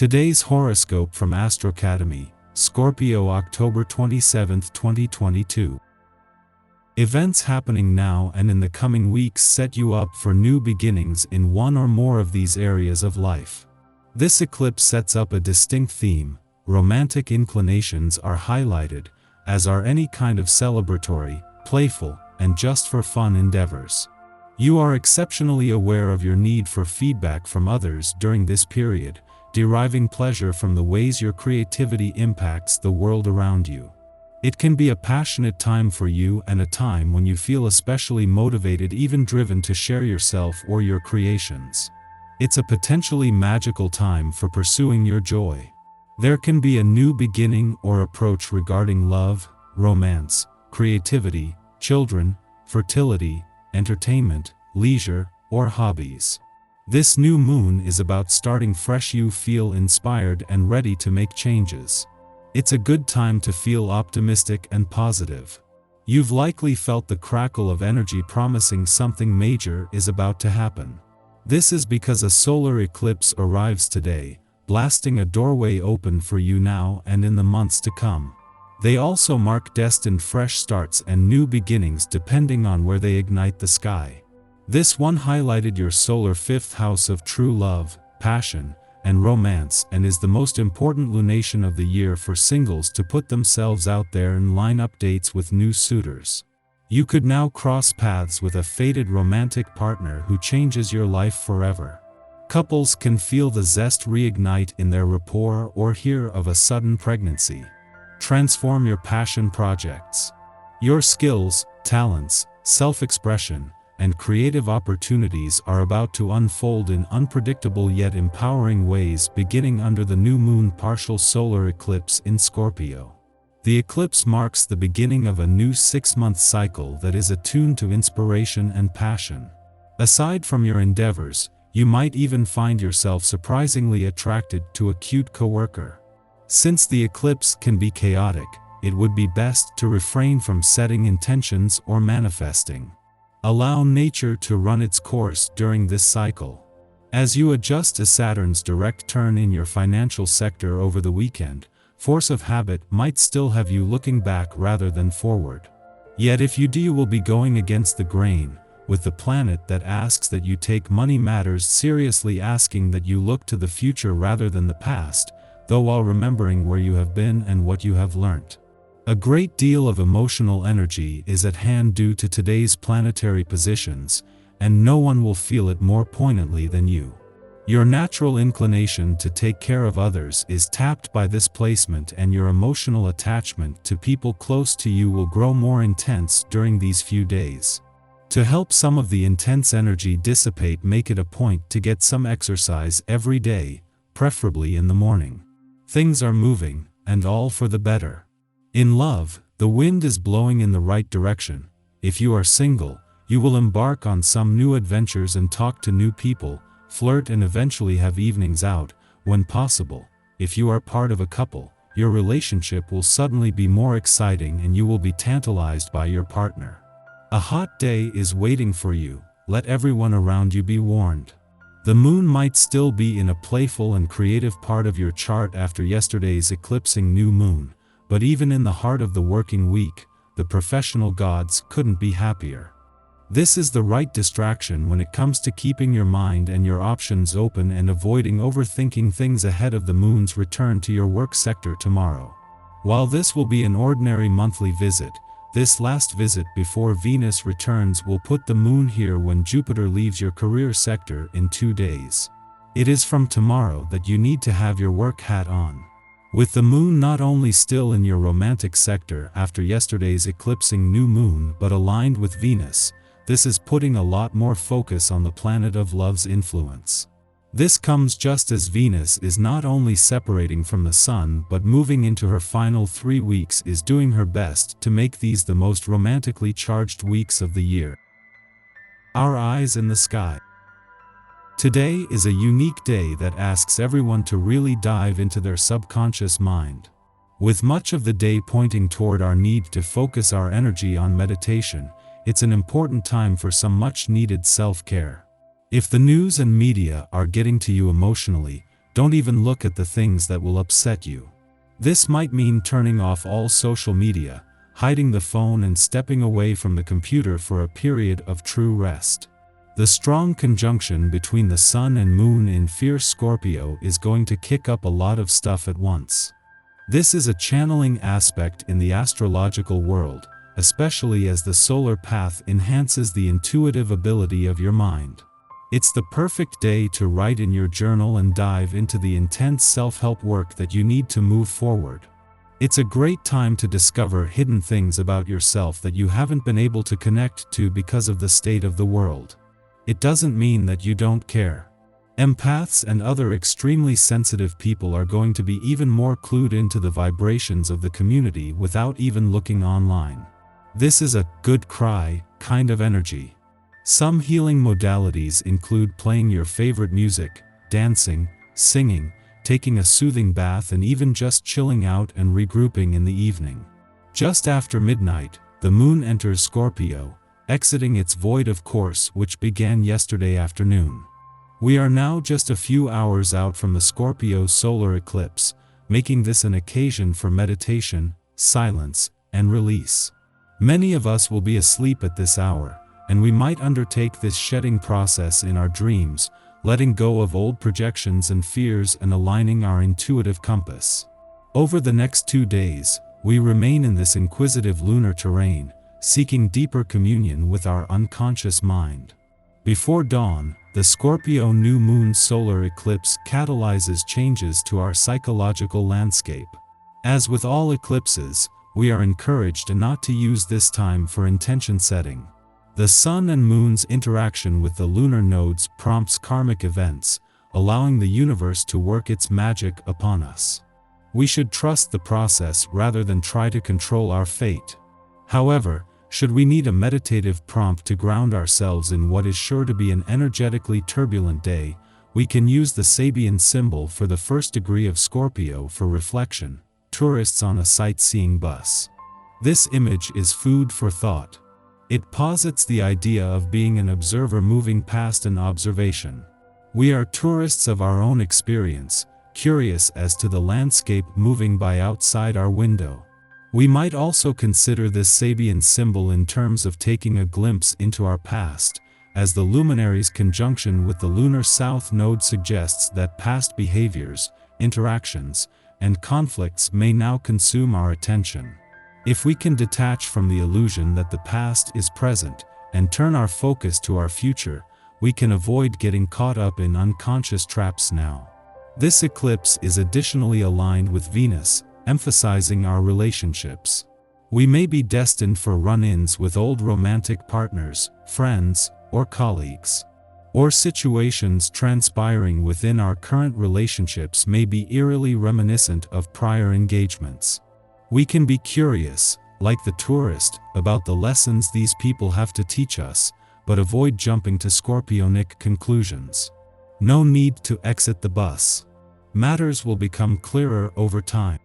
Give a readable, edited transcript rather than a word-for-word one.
Today's horoscope from Astrocademy, Scorpio, October 27, 2022. Events happening now and in the coming weeks set you up for new beginnings in one or more of these areas of life. This eclipse sets up a distinct theme. Romantic inclinations are highlighted, as are any kind of celebratory, playful, and just for fun endeavors. You are exceptionally aware of your need for feedback from others during this period, deriving pleasure from the ways your creativity impacts the world around you. It can be a passionate time for you and a time when you feel especially motivated, even driven to share yourself or your creations. It's a potentially magical time for pursuing your joy. There can be a new beginning or approach regarding love, romance, creativity, children, fertility, entertainment, leisure, or hobbies. This new moon is about starting fresh. You feel inspired and ready to make changes. It's a good time to feel optimistic and positive. You've likely felt the crackle of energy promising something major is about to happen. This is because a solar eclipse arrives today, blasting a doorway open for you now and in the months to come. They also mark destined fresh starts and new beginnings depending on where they ignite the sky. This one highlighted your solar fifth house of true love, passion, and romance, and is the most important lunation of the year for singles to put themselves out there and line up dates with new suitors. You could now cross paths with a fated romantic partner who changes your life forever. Couples can feel the zest reignite in their rapport or hear of a sudden pregnancy. Transform your passion projects. Your skills, talents, self-expression, and creative opportunities are about to unfold in unpredictable yet empowering ways, beginning under the new moon partial solar eclipse in Scorpio. The eclipse marks the beginning of a new 6-month cycle that is attuned to inspiration and passion. Aside from your endeavors, you might even find yourself surprisingly attracted to a cute coworker. Since the eclipse can be chaotic, it would be best to refrain from setting intentions or manifesting. Allow nature to run its course during this cycle. As you adjust to Saturn's direct turn in your financial sector over the weekend, force of habit might still have you looking back rather than forward. Yet if you do, you will be going against the grain, with the planet that asks that you take money matters seriously, asking that you look to the future rather than the past, though while remembering where you have been and what you have learnt. A great deal of emotional energy is at hand due to today's planetary positions, and no one will feel it more poignantly than you. Your natural inclination to take care of others is tapped by this placement, and your emotional attachment to people close to you will grow more intense during these few days. To help some of the intense energy dissipate, make it a point to get some exercise every day, preferably in the morning. Things are moving, and all for the better. In love, the wind is blowing in the right direction. If you are single, you will embark on some new adventures and talk to new people, flirt, and eventually have evenings out, when possible. If you are part of a couple, your relationship will suddenly be more exciting and you will be tantalized by your partner. A hot day is waiting for you, let everyone around you be warned. The moon might still be in a playful and creative part of your chart after yesterday's eclipsing new moon, but even in the heart of the working week, the professional gods couldn't be happier. This is the right distraction when it comes to keeping your mind and your options open and avoiding overthinking things ahead of the moon's return to your work sector tomorrow. While this will be an ordinary monthly visit, this last visit before Venus returns will put the moon here when Jupiter leaves your career sector in 2 days. It is from tomorrow that you need to have your work hat on. With the moon not only still in your romantic sector after yesterday's eclipsing new moon but aligned with Venus, this is putting a lot more focus on the planet of love's influence. This comes just as Venus is not only separating from the Sun but moving into her final 3 weeks, is doing her best to make these the most romantically charged weeks of the year. Our eyes in the sky. Today is a unique day that asks everyone to really dive into their subconscious mind. With much of the day pointing toward our need to focus our energy on meditation, it's an important time for some much-needed self-care. If the news and media are getting to you emotionally, Don't even look at the things that will upset you. This might mean turning off all social media, hiding the phone and stepping away from the computer for a period of true rest. The strong conjunction between the Sun and Moon in fierce Scorpio is going to kick up a lot of stuff at once. This is a channeling aspect in the astrological world, especially as the solar path enhances the intuitive ability of your mind. It's the perfect day to write in your journal and dive into the intense self-help work that you need to move forward. It's a great time to discover hidden things about yourself that you haven't been able to connect to because of the state of the world. It doesn't mean that you don't care. Empaths and other extremely sensitive people are going to be even more clued into the vibrations of the community without even looking online. This is a good cry kind of energy. Some healing modalities include playing your favorite music, dancing, singing, taking a soothing bath, and even just chilling out and regrouping in the evening. Just after midnight, the moon enters Scorpio, exiting its void of course which began yesterday afternoon. We are now just a few hours out from the Scorpio solar eclipse, making this an occasion for meditation, silence, and release. Many of us will be asleep at this hour, and we might undertake this shedding process in our dreams, letting go of old projections and fears and aligning our intuitive compass. Over the next 2 days, we remain in this inquisitive lunar terrain, seeking deeper communion with our unconscious mind. Before dawn, the Scorpio new moon solar eclipse catalyzes changes to our psychological landscape. As with all eclipses, we are encouraged not to use this time for intention setting. The Sun and Moon's interaction with the lunar nodes prompts karmic events, allowing the universe to work its magic upon us. We should trust the process rather than try to control our fate. However, should we need a meditative prompt to ground ourselves in what is sure to be an energetically turbulent day, we can use the Sabian symbol for the first degree of Scorpio for reflection: tourists on a sightseeing bus. This image is food for thought. It posits the idea of being an observer moving past an observation. We are tourists of our own experience, curious as to the landscape moving by outside our window. We might also consider this Sabian symbol in terms of taking a glimpse into our past, as the luminary's conjunction with the lunar south node suggests that past behaviors, interactions, and conflicts may now consume our attention. If we can detach from the illusion that the past is present and turn our focus to our future, we can avoid getting caught up in unconscious traps now. This eclipse is additionally aligned with Venus, emphasizing our relationships. We may be destined for run-ins with old romantic partners, friends, or colleagues. Or situations transpiring within our current relationships may be eerily reminiscent of prior engagements. We can be curious, like the tourist, about the lessons these people have to teach us, but avoid jumping to Scorpionic conclusions. No need to exit the bus. Matters will become clearer over time.